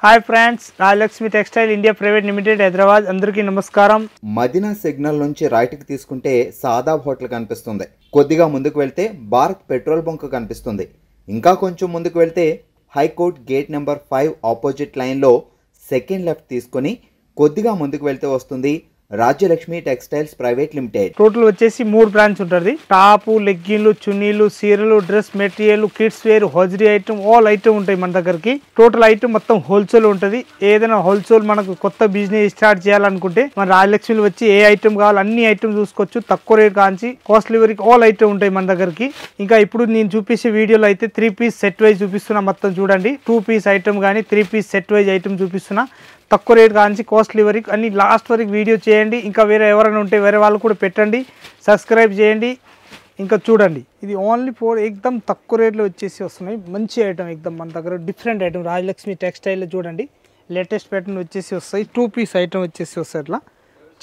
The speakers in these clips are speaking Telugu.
हाय friends Rajalakshmi textile India private limited Hyderabad అందరికీ నమస్కారం। మదీనా సిగ్నల్ నుంచి రైట్ కి తీసుకుంటే సాదాబ్ హోటల్ కనిపిస్తుంది। కొద్దిగా ముందుకు వెళ్తే భారత్ పెట్రోల్ బంక్ కనిపిస్తుంది। ఇంకా కొంచెం ముందుకు వెళ్తే high court gate number 5 opposite line లో సెకండ్ లెఫ్ట్ తీసుకొని కొద్దిగా ముందుకు వెళ్తే వస్తుంది Rajyalakshmi textiles private limited. Total వచ్చేసి 3 బ్రాంచ్ ఉంటది। టాప్, లెగ్గిన్లు, చున్నీలు, సీరలు, dress material, kids wear, hosiery item all item ఉంటాయి మన దగ్గరికి। టోటల్ ఐటమ్ మొత్తం హోల్సేల్ ఉంటది। ఏదైనా హోల్సేల్ మనకు కొత్త బిజినెస్ స్టార్ట్ చేయాలనుకుంటే మన రాజలక్ష్మిలో వచ్చి ఏ ఐటమ్ కావాలి అన్ని ఐటమ్ చూసుకోవచ్చు। తక్కువ రేట్ కాంచి కాస్ట్లీ వరకు ఆల్ ఐటమ్ ఉంటాయి మన దగ్గరికి। ఇంకా ఇప్పుడు నేను చూపించే వీడియోలో అయితే 3 పీస్ సెట్ వైజ్ చూపిస్తున్నా। మొత్తం చూడండి 2 పీస్ ఐటమ్ కానీ 3 పీస్ సెట్ వైజ్ ఐటమ్ చూపిస్తున్నా। తక్కువ రేట్ కాంచి కాస్ట్లీ వరకు అన్ని లాస్ట్ వరకు వీడియో చేయండి। ఇంకా వేరే ఎవరైనా ఉంటే వేరే వాళ్ళు కూడా పెట్టండి, సబ్స్క్రైబ్ చేయండి। ఇంకా చూడండి ఇది ఓన్లీ ఫోర్ ఎక్దమ్ తక్కువ రేట్లో వచ్చేసి వస్తున్నాయి। మంచి ఐటమ్ ఎక్దమ్ మన దగ్గర డిఫరెంట్ ఐటమ్ రాజలక్ష్మి టెక్స్టైల్లో చూడండి లేటెస్ట్ ప్యాటర్న్ వచ్చేసి వస్తాయి। 2 పీస్ ఐటమ్ వచ్చేసి వస్తాయి। అట్లా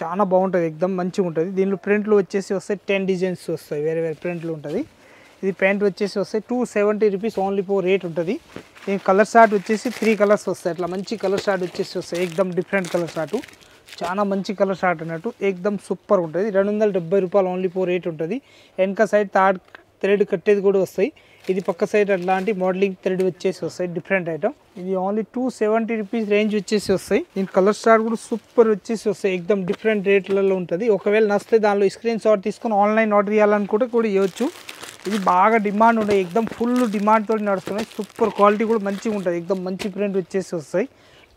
చాలా బాగుంటుంది, ఎక్దమ్ మంచిగా ఉంటుంది। దీనిలో ప్రింట్లు వచ్చేసి వస్తాయి 10 డిజైన్స్ వస్తాయి, వేరే వేరే ప్రింట్లు ఉంటుంది। ఇది ప్యాంట్ వచ్చేసి వస్తాయి 270 రూపీస్ ఓన్లీ ఫోర్ రేట్ ఉంటుంది। ఈ కలర్ షార్ట్ వచ్చేసి 3 కలర్స్ వస్తాయి। అట్లా మంచి కలర్ షార్ట్ వచ్చేసి వస్తాయి, ఎక్దమ్ డిఫరెంట్ కలర్ షార్ట్, చాలా మంచి కలర్ షార్ట్ అన్నట్టు ఎక్దమ్ సూపర్ ఉంటుంది। 270 రూపాయలు ఓన్లీ ఫోర్ రేట్ ఉంటుంది। వెనక సైడ్ థ్రెడ్ కట్టేది కూడా వస్తాయి। ఇది పక్క సైడ్ అట్లాంటి మోడలింగ్ థ్రెడ్ వచ్చేసి వస్తాయి, డిఫరెంట్ ఐటమ్। ఇది ఓన్లీ 270 రూపీస్ రేంజ్ వచ్చేసి వస్తాయి। దీని కలర్ షార్ట్ కూడా సూపర్ వచ్చేసి వస్తాయి, ఎక్దమ్ డిఫరెంట్ రేట్లలో ఉంటుంది। ఒకవేళ నచ్చితే దానిలో స్క్రీన్ షాట్ తీసుకొని ఆన్లైన్ ఆర్డర్ చేయాలనుకుంటే కూడా ఇవ్వచ్చు। ఇది బాగా డిమాండ్ ఉంటాయి, ఎక్దమ్ ఫుల్ డిమాండ్ తోటి నడుస్తున్నాయి। సూపర్ క్వాలిటీ కూడా మంచిగా ఉంటుంది, ఎక్దమ్ మంచి ప్రింట్ వచ్చేసి వస్తాయి,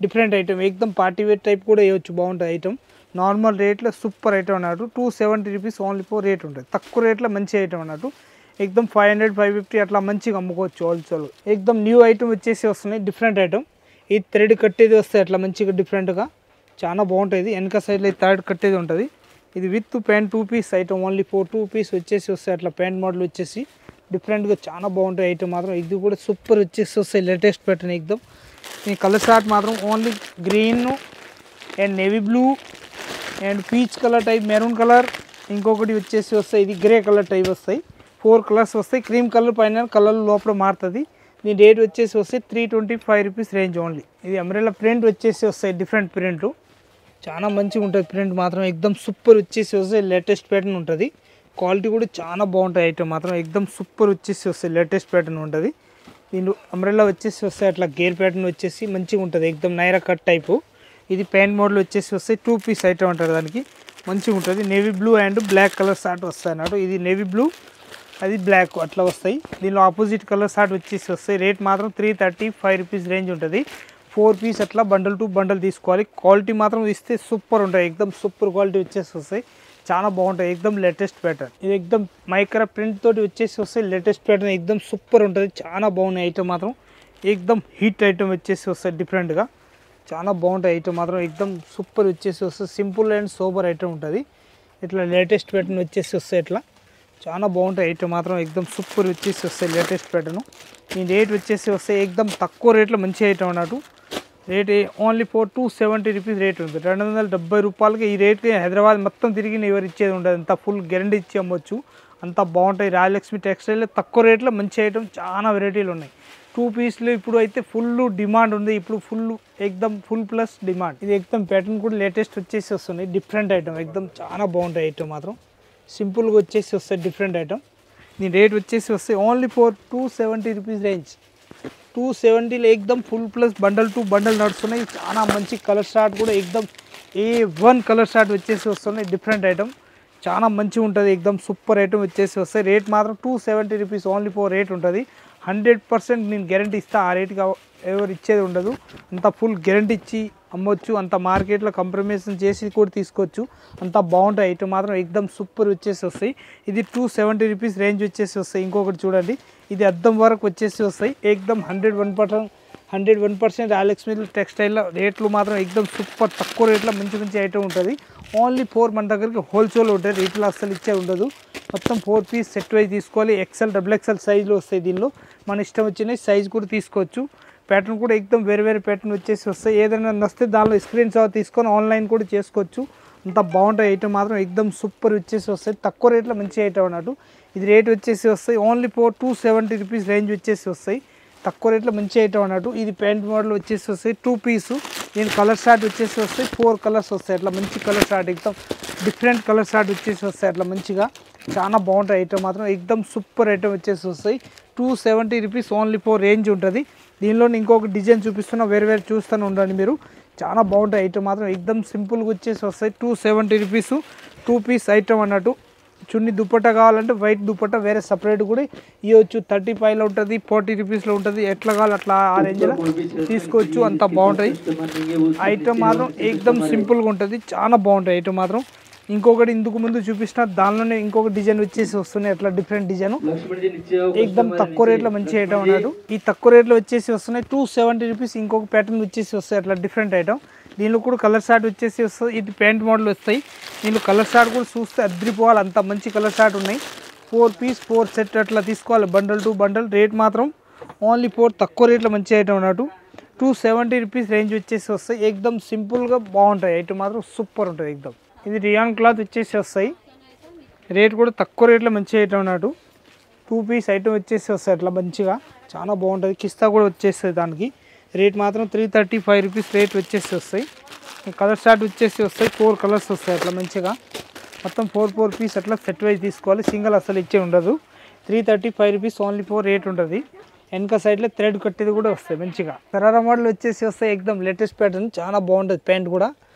డిఫరెంట్ ఐటమ్ ఎక్దమ్ పార్టీ వేర్ టైప్ కూడా వేయవచ్చు, బాగుంటుంది ఐటమ్। నార్మల్ రేట్లో సూపర్ ఐటమ్ అన్నట్టు 270 రూపీస్ ఓన్లీ ఫోర్ రేట్ ఉంటుంది। తక్కువ రేట్లో మంచి ఐటమ్ అన్నట్టు ఎక్దమ్ 500 550 అట్లా మంచిగా అమ్ముకోవచ్చు హోల్సేల్। ఎక్దమ్ న్యూ ఐటమ్ వచ్చేసి వస్తున్నాయి, డిఫరెంట్ ఐటమ్। ఈ థ్రెడ్ కట్టేది వస్తాయి అట్లా మంచిగా డిఫరెంట్గా, చాలా బాగుంటుంది। వెనక సైడ్లో థ్రెడ్ కట్టేది ఉంటుంది। ఇది with pant 2 piece item only four 2 piece వచ్చేసి వస్తాయి। అట్లా ప్యాంట్ మోడల్ వచ్చేసి డిఫరెంట్గా చాలా బాగుంటాయి ఐటమ్ మాత్రం। ఇది కూడా సూపర్ వచ్చేసి వస్తాయి, లేటెస్ట్ ప్యాటర్న్ ఎక్దమ్। ఈ కలర్ షార్ట్ మాత్రం only green and navy blue and peach colour type, maroon colour, ఇంకొకటి వచ్చేసి వస్తాయి ఇది గ్రే కలర్ టైప్ వస్తాయి। 4 కలర్స్ వస్తాయి। క్రీమ్ కలర్ పైన కలర్ లోపల మారుతుంది। దీని రేట్ వచ్చేసి వస్తాయి 325 రూపీస్ రేంజ్ ఓన్లీ। ఇది అంబ్రెల్లా ప్రింట్ వచ్చేసి వస్తాయి, డిఫరెంట్ ప్రింట్, చాలా మంచిగా ఉంటుంది ప్రింట్ మాత్రం, ఎక్దమ్ సూపర్ వచ్చేసి వస్తాయి, లేటెస్ట్ ప్యాటర్న్ ఉంటుంది। క్వాలిటీ కూడా చాలా బాగుంటుంది ఐటమ్ మాత్రం, ఎక్దమ్ సూపర్ వచ్చేసి వస్తాయి, లేటెస్ట్ ప్యాటర్న్ ఉంటుంది। దీని అంబ్రెల్లా వచ్చేసి వస్తాయి అట్లా గేర్ ప్యాటర్న్ వచ్చేసి మంచిగా ఉంటుంది, ఎక్దమ్ నైరా కట్ టైపు। ఇది ప్యాంట్ మోడల్ వచ్చేసి వస్తాయి 2 పీస్ ఐటమ్ అంటారు దానికి, మంచిగా ఉంటుంది। Navy blue and black colour short వస్తాయి అన్నట్టు, ఇది నేవీ బ్లూ అది బ్లాక్ అట్లా వస్తాయి। దీనిలో ఆపోజిట్ కలర్ షార్ట్ వచ్చేసి వస్తాయి। రేట్ మాత్రం 335 రూపీస్ రేంజ్ ఉంటుంది। 4 పీస్ అట్లా బండల్ టు బండల్ తీసుకోవాలి। క్వాలిటీ మాత్రం ఇస్తే సూపర్ ఉంటాయి, ఎక్దమ్ సూపర్ క్వాలిటీ వచ్చేసి వస్తాయి, చాలా బాగుంటాయి, ఎక్దమ్ లేటెస్ట్ ప్యాటర్న్। ఇది ఎక్దమ్ మైక్రా ప్రింట్ తోటి వచ్చేసి వస్తాయి, లేటెస్ట్ ప్యాటర్న్ ఎక్దమ్ సూపర్ ఉంటుంది, చాలా బాగున్నాయి ఐటమ్ మాత్రం, ఎక్దమ్ హిట్ ఐటమ్ వచ్చేసి వస్తాయి డిఫరెంట్గా, చాలా బాగుంటాయి ఐటమ్ మాత్రం, ఎక్దమ్ సూపర్ వచ్చేసి వస్తాయి। సింపుల్ అండ్ సోబర్ ఐటమ్ ఉంటుంది, ఇట్లా లేటెస్ట్ ప్యాటర్న్ వచ్చేసి వస్తాయి, ఇట్లా చాలా బాగుంటాయి ఐటమ్ మాత్రం, ఎక్దమ్ సూపర్ వచ్చేసి వస్తాయి, లేటెస్ట్ ప్యాటర్న్। ఈ రేట్ వచ్చేసి వస్తాయి ఎక్దమ్ తక్కువ రేట్లో మంచి ఐటమ్ అన్నట్టు। Rate only four 270 rupees rate ఉంది। 270 రూపాయలకి ఈ రేట్కి హైదరాబాద్ మొత్తం తిరిగి ఎవరు ఇచ్చేది ఉండదు, అంత ఫుల్ గ్యారంటీ ఇచ్చి అమ్మవచ్చు, అంత బాగుంటాయి। రాజలక్ష్మి టెక్స్టైల్లో తక్కువ రేట్లో మంచి ఐటమ్ చాలా వెరైటీలు ఉన్నాయి। 2 పీస్లు ఇప్పుడు అయితే ఫుల్ డిమాండ్ ఉంది, ఇప్పుడు ఎక్దమ్ ఫుల్ ప్లస్ డిమాండ్। ఇది ఎక్దమ్ ప్యాటర్న్ కూడా లేటెస్ట్ వచ్చేసి వస్తుంది, డిఫరెంట్ ఐటమ్ ఎక్దమ్ చాలా బాగుంటాయి ఐటమ్ మాత్రం, సింపుల్గా వచ్చేసి వస్తాయి, డిఫరెంట్ ఐటమ్। దీని రేట్ వచ్చేసి వస్తాయి ఓన్లీ ఫోర్ 270 రూపీస్ రేంజ్। 270లో ఎక్దమ్ full plus bundle to bundle నడుస్తున్నాయి, చాలా మంచి కలర్ షార్ట్ కూడా ఎక్దమ్ A1 కలర్ షార్ట్ వచ్చేసి వస్తున్నాయి, డిఫరెంట్ ఐటమ్, చాలా మంచిగా ఉంటుంది, ఎక్దమ్ సూపర్ ఐటమ్ వచ్చేసి వస్తాయి। రేట్ మాత్రం 270 రూపీస్ ఓన్లీ ఫోర్ రేట్ ఉంటుంది। 100% నేను గ్యారంటీ ఇస్తా, ఆ రేట్కి ఎవరు ఇచ్చేది ఉండదు, అంత ఫుల్ గ్యారంటీ ఇచ్చి అమ్మవచ్చు, అంత మార్కెట్లో కంప్రమైజేషన్ చేసి కూడా తీసుకోవచ్చు, అంత బాగుంటాయి ఐటమ్ మాత్రం, ఎక్దమ్ సూపర్ వచ్చేసి వస్తాయి। ఇది 270 రూపీస్ రేంజ్ వచ్చేసి వస్తాయి। ఇంకొకటి చూడండి ఇది అద్దం వరకు వచ్చేసి వస్తాయి, ఎక్దమ్ 101% రాజలక్ష్మి టెక్స్టైల్లో రేట్లు మాత్రం ఎక్దమ్ సూపర్ తక్కువ రేట్లో మంచి మంచి ఐటమ్ ఉంటుంది। ఓన్లీ 4 మన దగ్గరికి హోల్సేల్ ఉంటుంది, రేట్లో అస్సలు ఇచ్చే ఉండదు। మొత్తం 4 పీస్ సెట్ వైజ్ తీసుకోవాలి, XL XXL సైజులో వస్తాయి। దీనిలో మన ఇష్టం వచ్చిన సైజు కూడా తీసుకోవచ్చు। ప్యాటర్న్ కూడా ఎక్దమ్ వేరే వేరే ప్యాటర్న్ వచ్చేసి వస్తాయి, ఏదైనా నచ్చితే దానిలో స్క్రీన్ షాట్ తీసుకొని ఆన్లైన్ కూడా చేసుకోవచ్చు, అంత బాగుంటాయి ఐటమ్ మాత్రం, ఎక్దమ్ సూపర్ వచ్చేసి వస్తాయి, తక్కువ రేట్లో మంచి ఐటమ్ అన్నట్టు। ఇది రేట్ వచ్చేసి వస్తాయి ఓన్లీ ఫోర్ 270 రూపీస్ రేంజ్ వచ్చేసి వస్తాయి। తక్కువ రేట్లో మంచి ఐటమ్ అన్నట్టు. ఇది ప్యాంట్ మోడల్ వచ్చేసి వస్తాయి 2 పీసు. దీని కలర్ షార్ట్ వచ్చేసి వస్తాయి 4 కలర్స్ వస్తాయి. అట్లా మంచి కలర్ షార్ట్ ఎక్దమ్ డిఫరెంట్ కలర్ షార్ట్ వచ్చేసి వస్తాయి. అట్లా మంచిగా చాలా బాగుంటాయి ఐటమ్ మాత్రం ఎక్దమ్ సూపర్ ఐటమ్ వచ్చేసి వస్తాయి. 270 రూపీస్ ఓన్లీ ఫోర్ రేంజ్ ఉంటుంది. దీనిలో ఇంకొక డిజైన్ చూపిస్తున్నా, వేరే చూస్తూనే ఉండండి మీరు. చాలా బాగుంటాయి ఐటమ్ మాత్రం ఎక్దమ్ సింపుల్గా వచ్చేసి వస్తాయి. 270 రూపీస్ 2 పీస్ ఐటమ్ అన్నట్టు. చున్నీ దుపట్టా కావాలంటే వైట్ దుపట్టా వేరే సపరేట్ కూడా ఇవ్వచ్చు. 35లో ఉంటుంది, 40 రూపీస్లో ఉంటుంది. ఎట్లా కావాలి అట్లా ఆ రేంజ్లో తీసుకోవచ్చు. అంత బాగుంటుంది ఐటమ్ మాత్రం ఎక్దమ్ సింపుల్గా ఉంటుంది. చాలా బాగుంటాయి ఐటమ్ మాత్రం. ఇంకొకటి ఇందుకు ముందు చూపించిన దానిలోనే ఇంకొక డిజైన్ వచ్చేసి వస్తున్నాయి. అట్లా డిఫరెంట్ డిజైన్ ఎక్దమ్ తక్కువ రేట్లో మంచి ఐటమ్ అన్నాడు. ఈ తక్కువ రేట్లో వచ్చేసి వస్తున్నాయి 270 రూపీస్. ఇంకొక ప్యాటర్న్ వచ్చేసి వస్తాయి అట్లా డిఫరెంట్ ఐటమ్. దీనిలో కూడా కలర్ షార్ట్ వచ్చేసి వస్తుంది. ఇది ప్యాంట్ మోడల్ వస్తాయి. దీనిలో కలర్ షార్ట్ కూడా చూస్తే అద్రిపోవాలి, అంత మంచి కలర్ షార్ట్ ఉన్నాయి. 4 పీస్ 4 సెట్ అట్లా తీసుకోవాలి, బండల్ టు బండల్. రేట్ మాత్రం ఓన్లీ 4 తక్కువ రేట్లో మంచి ఐటమ్ అన్నట్టు. 270 రూపీస్ రేంజ్ వచ్చేసి వస్తాయి. ఎక్దమ్ సింపుల్గా బాగుంటాయి ఐటమ్ మాత్రం సూపర్ ఉంటుంది ఎక్దమ్. ఇది రియాన్ క్లాత్ వచ్చేసి వస్తాయి. రేట్ కూడా తక్కువ రేట్లో మంచి ఐటమ్ అన్నట్టు. 2 పీస్ ఐటమ్ వచ్చేసి వస్తాయి అట్లా మంచిగా చాలా బాగుంటుంది. కిస్తా కూడా వచ్చేస్తుంది దానికి. రేట్ మాత్రం 335 రూపీస్ రేట్ వచ్చేసి వస్తాయి. కలర్ షార్ట్ వచ్చేసి వస్తాయి 4 కలర్స్ వస్తాయి అట్లా మంచిగా. మొత్తం 4 పీస్ అట్లా సెట్ వైజ్ తీసుకోవాలి, సింగిల్ అసలు ఇచ్చే ఉండదు. 335 రూపీస్ ఓన్లీ 4 రేట్ ఉంటుంది. వెనక సైడ్లో థ్రెడ్ కట్టేది కూడా వస్తాయి మంచిగా. సరారా మోడల్ వచ్చేసి వస్తాయి ఎక్దమ్ లేటెస్ట్ ప్యాటర్న్, చాలా బాగుంటుంది. ప్యాంట్ కూడా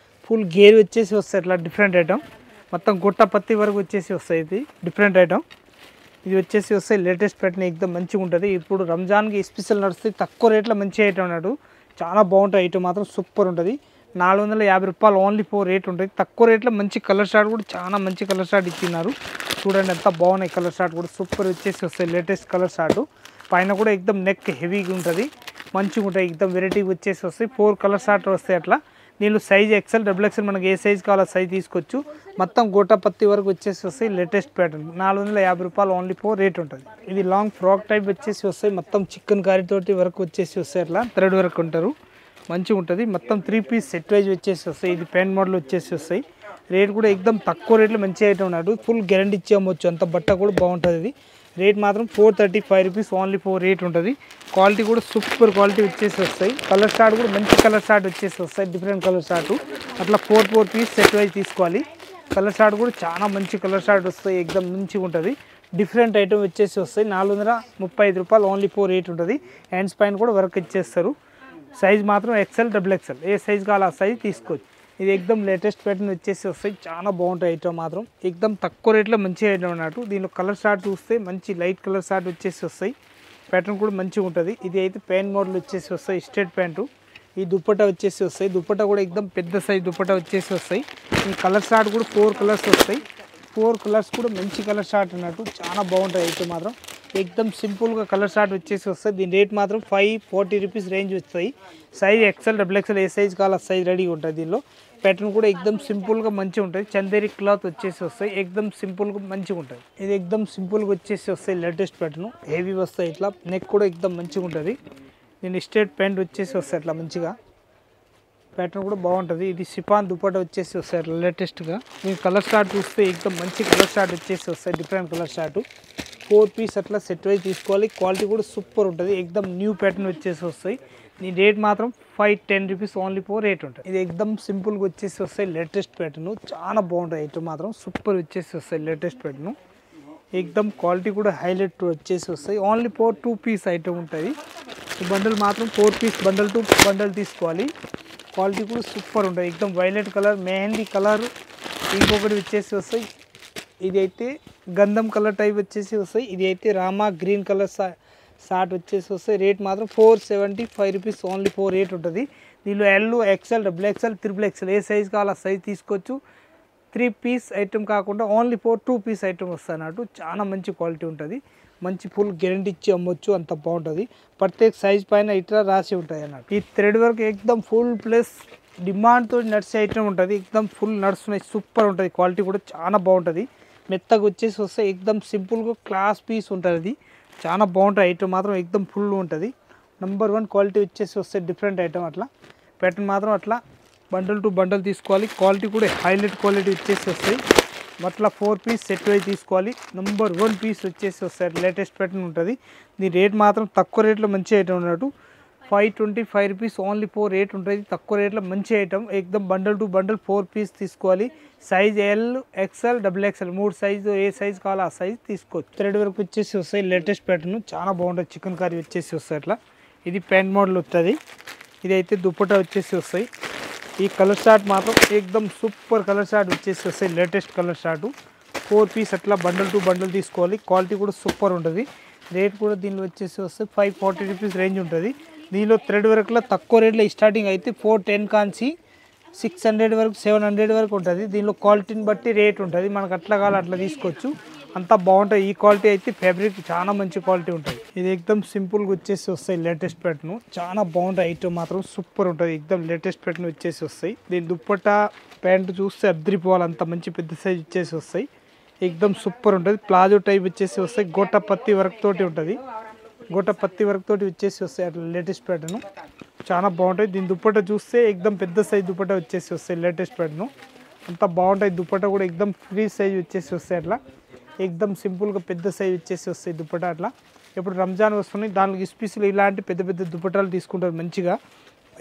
ఫుల్ గేర్ వచ్చేసి వస్తాయి అట్లా డిఫరెంట్ ఐటమ్. మొత్తం గుట్ట పత్తి వరకు వచ్చేసి వస్తాయి. ఇది డిఫరెంట్ ఐటమ్. ఇది వచ్చేసి వస్తాయి లేటెస్ట్ ప్యాటర్న్ ఎక్దమ్ మంచిగా ఉంటుంది. ఇప్పుడు రంజాన్కి స్పెషల్ నడుస్తుంది. తక్కువ రేట్లో మంచి ఐటమ్ అన్నాడు. చాలా బాగుంటుంది ఐటమ్ మాత్రం సూపర్ ఉంటుంది. 450 రూపాయలు ఓన్లీ 4 రేట్ ఉంటుంది. తక్కువ రేట్లో మంచి కలర్ షార్ట్ కూడా చాలా మంచి కలర్ షార్ట్ ఇచ్చినారు. చూడండి ఎంత బాగున్నాయి కలర్ షార్ట్ కూడా సూపర్ వచ్చేసి వస్తాయి లేటెస్ట్ కలర్ షార్ట్. పైన కూడా ఎక్దమ్ నెక్ హెవీగా ఉంటుంది, మంచిగా ఉంటాయి ఎక్దమ్ వెరైటీగా వచ్చేసి వస్తాయి. 4 కలర్ షార్ట్ వస్తాయి అట్లా. దీనిలో సైజ్ XL XXL మనకి ఏ సైజ్ కావాలో సైజ్ తీసుకోవచ్చు. మొత్తం గోటాపత్తి వరకు వచ్చేసి వస్తాయి లేటెస్ట్ ప్యాటర్న్. 450 రూపాయలు ఓన్లీ 4 రేట్ ఉంటుంది. ఇది లాంగ్ ఫ్రాక్ టైప్ వచ్చేసి వస్తాయి. మొత్తం చికెన్ కర్రీ తోటి వరకు వచ్చేసి వస్తాయి అట్లా థ్రెడ్ వరకు ఉంటారు, మంచిగా ఉంటుంది. మొత్తం 3 పీస్ సెట్ వైజ్ వచ్చేసి వస్తాయి. ఇది ప్యాంట్ మోడల్ వచ్చేసి వస్తాయి. రేట్ కూడా ఎక్దమ్ తక్కువ రేట్లో మంచి ఐటమ్ ఉన్నాడు. ఫుల్ గ్యారంటీ ఇచ్చి అమ్మొచ్చు, అంత బట్ట కూడా బాగుంటుంది. ఇది రేట్ మాత్రం 435 రూపీస్ ఓన్లీ 4 రేట్ ఉంటుంది. క్వాలిటీ కూడా సూపర్ క్వాలిటీ వచ్చేసి వస్తాయి. కలర్ షార్ట్ కూడా మంచి కలర్ షార్ట్ వచ్చేసి వస్తాయి, డిఫరెంట్ కలర్ షార్ట్. అట్లా 4 పీస్ సెట్ వైజ్ తీసుకోవాలి. కలర్ షార్ట్ కూడా చాలా మంచి కలర్ షార్ట్ వస్తాయి, ఎక్దమ్ మంచిగా ఉంటుంది. డిఫరెంట్ ఐటమ్ వచ్చేసి వస్తాయి. 435 రూపాయలు ఓన్లీ 4 రేట్ ఉంటుంది. హ్యాండ్స్ పైన కూడా వర్క్ ఇచ్చేస్తారు. సైజ్ మాత్రం XL XXL ఏ సైజ్ కావాలో ఆ సైజ్ తీసుకోవచ్చు. ఇది ఎక్దమ్ లేటెస్ట్ ప్యాటర్న్ వచ్చేసి వస్తాయి. చాలా బాగుంటాయి ఐటమ్ మాత్రం ఎక్దమ్ తక్కువ రేట్లో మంచి ఐటమ్ అన్నట్టు. దీనిలో కలర్ షార్ట్ చూస్తే మంచి లైట్ కలర్ షార్ట్ వచ్చేసి వస్తాయి. ప్యాటర్న్ కూడా మంచిగా ఉంటుంది. ఇది అయితే ప్యాంట్ మోడల్ వచ్చేసి వస్తాయి, స్ట్రేట్ ప్యాంటు. ఈ దుప్పట్టా వచ్చేసి వస్తాయి. దుప్పట్టా కూడా ఎక్దమ్ పెద్ద సైజ్ దుప్పట్టా వచ్చేసి వస్తాయి. ఈ కలర్ షార్ట్ కూడా 4 కలర్స్ వస్తాయి. 4 కలర్స్ కూడా మంచి కలర్ షార్ట్ అన్నట్టు. చాలా బాగుంటాయి ఐటమ్ మాత్రం ఎక్దమ్ సింపుల్గా కలర్ షార్ట్ వచ్చేసి వస్తాయి. దీని రేట్ మాత్రం 540 రూపీస్ రేంజ్ వస్తాయి. సైజ్ XL XXL ఏ సైజ్ కావాలో సైజ్ రెడీగా ఉంటుంది. దీనిలో ప్యాటర్న్ కూడా ఎక్దమ్ సింపుల్గా మంచిగా ఉంటుంది. చందేరి క్లాత్ వచ్చేసి వస్తాయి. ఎక్దమ్ సింపుల్గా మంచిగా ఉంటుంది. ఇది ఎక్దమ్ సింపుల్గా వచ్చేసి వస్తాయి లేటెస్ట్ ప్యాటర్న్, హెవీ వస్తాయి. ఇట్లా నెక్ కూడా ఎక్దమ్ మంచిగా ఉంటుంది. దీని స్ట్రేట్ ప్యాంట్ వచ్చేసి వస్తాయి అట్లా మంచిగా. ప్యాటర్న్ కూడా బాగుంటుంది. ఇది సిపాన్ దుపట్టా వచ్చేసి వస్తాయి అట్లా లేటెస్ట్గా. దీని కలర్ షార్ట్ చూస్తే ఎక్దమ్ మంచి కలర్ షార్ట్ వచ్చేసి వస్తాయి, డిఫరెంట్ కలర్ షార్ట్. 4 పీస్ అట్లా సెట్ వైజ్ తీసుకోవాలి. క్వాలిటీ కూడా సూపర్ ఉంటుంది. ఎక్దమ్ న్యూ ప్యాటర్న్ వచ్చేసి వస్తాయి. దీని రేట్ మాత్రం 510 రూపీస్ ఓన్లీ 4 రేట్ ఉంటుంది. ఇది ఎక్దమ్ సింపుల్గా వచ్చేసి వస్తాయి లేటెస్ట్ ప్యాటర్న్. చాలా బాగుంటుంది ఐటమ్ మాత్రం సూపర్ వచ్చేసి వస్తాయి లేటెస్ట్ ప్యాటర్న్. ఎక్దమ్ క్వాలిటీ కూడా హైలైట్ వచ్చేసి వస్తాయి. ఓన్లీ 2 పీస్ ఐటమ్ ఉంటుంది. ఈ బండల్ మాత్రం 4 పీస్ బండల్ టు బండల్ తీసుకోవాలి. క్వాలిటీ కూడా సూపర్ ఉంటుంది. ఎక్దమ్ వైలెట్ కలర్, మెహందీ కలర్. ఇంకొకటి వచ్చేసి వస్తాయి. ఇది అయితే గంధం కలర్ టైప్ వచ్చేసి వస్తాయి. ఇది అయితే రామా గ్రీన్ కలర్ షార్ట్ వచ్చేసి వస్తాయి. రేట్ మాత్రం 475 రూపీస్ ఓన్లీ 4 రేట్ ఉంటుంది. దీనిలో L XL XXL XXL ఏ సైజ్ కావాలో ఆ సైజ్ తీసుకోవచ్చు. 3 పీస్ ఐటమ్ కాకుండా ఓన్లీ 2 పీస్ ఐటమ్ వస్తాయి అన్నట్టు. చాలా మంచి క్వాలిటీ ఉంటుంది. మంచి ఫుల్ గ్యారంటీ ఇచ్చి అమ్మొచ్చు, అంత బాగుంటుంది. ప్రత్యేక సైజ్ పైన ఇట్లా రాసి ఉంటాయి అన్నట్టు. ఈ థ్రెడ్ వర్క్ ఎక్దమ్ ఫుల్ ప్లస్ డిమాండ్తో నడిచే ఐటమ్ ఉంటుంది. ఎక్దమ్ ఫుల్ నడుస్తున్నాయి, సూపర్ ఉంటుంది. క్వాలిటీ కూడా చాలా బాగుంటుంది. మెత్తగా వచ్చేసి వస్తే ఎక్దమ్ సింపుల్గా క్లాస్ పీస్ ఉంటుంది. అది చాలా బాగుంటుంది ఐటమ్ మాత్రం ఎక్దమ్ ఫుల్ ఉంటుంది. నెంబర్ 1 క్వాలిటీ వచ్చేసి వస్తే డిఫరెంట్ ఐటమ్. అట్లా ప్యాటర్న్ మాత్రం అట్లా బండల్ టు బండల్ తీసుకోవాలి. క్వాలిటీ కూడా హైలైట్ క్వాలిటీ వచ్చేసి వస్తాయి. అట్లా 4 పీస్ సెట్ అయి తీసుకోవాలి. నెంబర్ 1 పీస్ వచ్చేసి వస్తాయి, లేటెస్ట్ ప్యాటర్న్ ఉంటుంది. దీని రేట్ మాత్రం తక్కువ రేట్లో మంచి ఐటమ్ ఉన్నట్టు 525 రూపీస్ ఓన్లీ 4 రేట్ ఉంటుంది. తక్కువ రేట్లో మంచి ఐటమ్ ఏకదం బండల్ టు బండల్ 4 పీస్ తీసుకోవాలి. Size L, XL, XXL 3 size, ఏ సైజ్ కావాలో ఆ సైజ్ తీసుకోవచ్చు. థ్రెడ్ వర్క్ వచ్చేసి వస్తాయి, లేటెస్ట్ ప్యాటర్న్ చాలా బాగుంటుంది. చికెన్ కర్రీ వచ్చేసి వస్తాయి అట్లా. ఇది ప్యాంట్ మోడల్ వస్తుంది. ఇది అయితే దుప్పటా వచ్చేసి వస్తాయి. ఈ కలర్ షార్ట్ మాత్రం ఏకదం సూపర్ కలర్ షార్ట్ వచ్చేసి వస్తాయి, లేటెస్ట్ కలర్ షార్ట్ 4 పీస్ అట్లా బండల్ టు బండల్ తీసుకోవాలి. క్వాలిటీ కూడా సూపర్ ఉంటుంది. రేట్ కూడా దీనిలో వచ్చేసి వస్తాయి 540 రూపీస్ రేంజ్ ఉంటుంది. దీనిలో థ్రెడ్ వర్క్లో తక్కువ రేట్లో స్టార్టింగ్ అయితే 410 కాంచి 600 వరకు 700 వరకు ఉంటుంది. దీనిలో క్వాలిటీని బట్టి రేట్ ఉంటుంది. మనకు అట్లా కావాలి అట్లా తీసుకోవచ్చు, అంతా బాగుంటుంది. ఈ క్వాలిటీ అయితే ఫ్యాబ్రిక్ చాలా మంచి క్వాలిటీ ఉంటుంది. ఇది ఎక్దమ్ సింపుల్గా వచ్చేసి వస్తాయి, లేటెస్ట్ ప్యాటర్న్ చాలా బాగుంటుంది. ఐటమ్ మాత్రం సూపర్ ఉంటుంది. ఎక్దమ్ లేటెస్ట్ ప్యాటర్న్ వచ్చేసి వస్తాయి. దీని దుప్పట్టా ప్యాంటు చూస్తే అద్దరిపోవాలి, అంత మంచి పెద్ద సైజ్ వచ్చేసి వస్తాయి. ఎక్దమ్ సూపర్ ఉంటుంది. ప్లాజో టైప్ వచ్చేసి వస్తాయి, గోట పత్తి వర్క్ తోటి ఉంటుంది. గోట పత్తి వర్క్ తోటి వచ్చేసి వస్తాయి అట్లా లేటెస్ట్ ప్యాటర్న్ చాలా బాగుంటాయి. దీని దుప్పట్టా చూస్తే ఎక్దమ్ పెద్ద సైజ్ దుప్పట్టా వచ్చేసి వస్తాయి, లేటెస్ట్ ప్యాటర్న్ అంతా బాగుంటాయి. దుప్పట్టా కూడా ఎక్దమ్ ఫ్రీ సైజ్ వచ్చేసి వస్తాయి అట్లా. ఎక్దమ్ సింపుల్గా పెద్ద సైజ్ వచ్చేసి వస్తాయి దుప్పట్టా అట్లా. ఇప్పుడు రంజాన్ వస్తున్నాయి, దానికి స్పెషల్ ఇలాంటి పెద్ద పెద్ద దుప్పటాలు తీసుకుంటారు మంచిగా.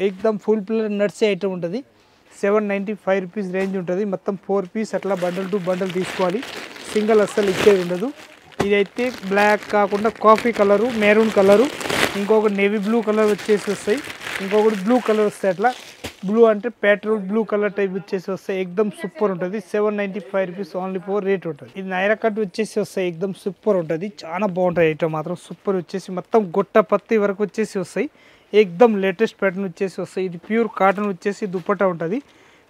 ఎక్దమ్ ఫుల్ ప్లేట్ నడిచే ఐటమ్ ఉంటుంది. 795 రూపీస్ రేంజ్ ఉంటుంది. మొత్తం 4 పీస్ అట్లా బండల్ టు బండల్ తీసుకోవాలి. సింగిల్ అస్సలు ఇచ్చేది ఉండదు. ఇదైతే బ్లాక్ కాకుండా కాఫీ కలరు, మెరూన్ కలరు, ఇంకొక నేవీ బ్లూ కలర్ వచ్చేసి వస్తాయి, ఇంకొకటి బ్లూ కలర్ వస్తాయి అట్లా. బ్లూ అంటే పెట్రోల్ బ్లూ కలర్ టైప్ వచ్చేసి వస్తాయి. ఎక్దమ్ సూపర్ ఉంటుంది. 795 రూపీస్ ఓన్లీ 4 రేట్ ఉంటుంది. ఇది నైరా కట్ వచ్చేసి వస్తాయి, ఎక్దమ్ సూపర్ ఉంటుంది. చాలా బాగుంటుంది ఐటమ్ మాత్రం సూపర్ వచ్చేసి. మొత్తం గొట్ట పత్తి వరకు వచ్చేసి వస్తాయి. ఎక్దమ్ లేటెస్ట్ ప్యాటర్న్ వచ్చేసి వస్తాయి. ఇది ప్యూర్ కాటన్ వచ్చేసి దుప్పట్టా ఉంటుంది.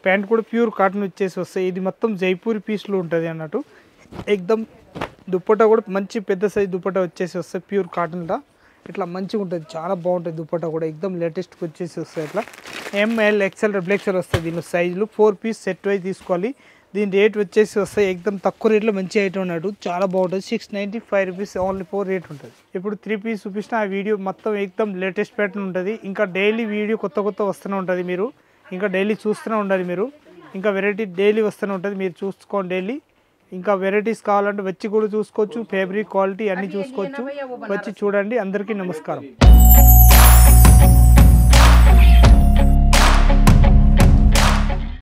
ప్యాంట్ కూడా ప్యూర్ కాటన్ వచ్చేసి వస్తాయి. ఇది మొత్తం జైపూరి పీస్లో ఉంటుంది అన్నట్టు. ఎక్దమ్ దుప్పట్టా కూడా మంచి పెద్ద సైజ్ దుప్పట్టా వచ్చేసి వస్తాయి, ప్యూర్ కాటన్లో ఇట్లా మంచిగా ఉంటుంది. చాలా బాగుంటుంది దుప్పట్టా కూడా. ఎక్దమ్ లేటెస్ట్గా వచ్చేసి వస్తాయి అట్లా. ML, XL, XXL వస్తాయి దీనిలో సైజులు. 4 పీస్ సెట్ వైజ్ తీసుకోవాలి. దీని రేట్ వచ్చేసి వస్తాయి ఎక్దమ్ తక్కువ రేట్లో మంచి ఐటమ్ అన్నట్టు. చాలా బాగుంటుంది. 695 రూపీస్ ఓన్లీ 4 రేట్ ఉంటుంది. ఇప్పుడు 3 పీస్ చూపించిన ఆ వీడియో మొత్తం ఎక్దమ్ లేటెస్ట్ ప్యాటర్న్ ఉంటుంది. ఇంకా డైలీ వీడియో కొత్త వస్తూనే ఉంటుంది. మీరు ఇంకా డైలీ చూస్తూనే ఉండాలి. మీరు ఇంకా వెరైటీ డైలీ వస్తూనే ఉంటుంది. మీరు చూసుకోండి డైలీ. ఇంకా వెరైటీస్ కావాలంటే వచ్చి కూడా చూసుకోవచ్చు. ఫ్యాబ్రిక్ క్వాలిటీ అన్నీ చూసుకోవచ్చు. వచ్చి చూడండి. అందరికీ నమస్కారం.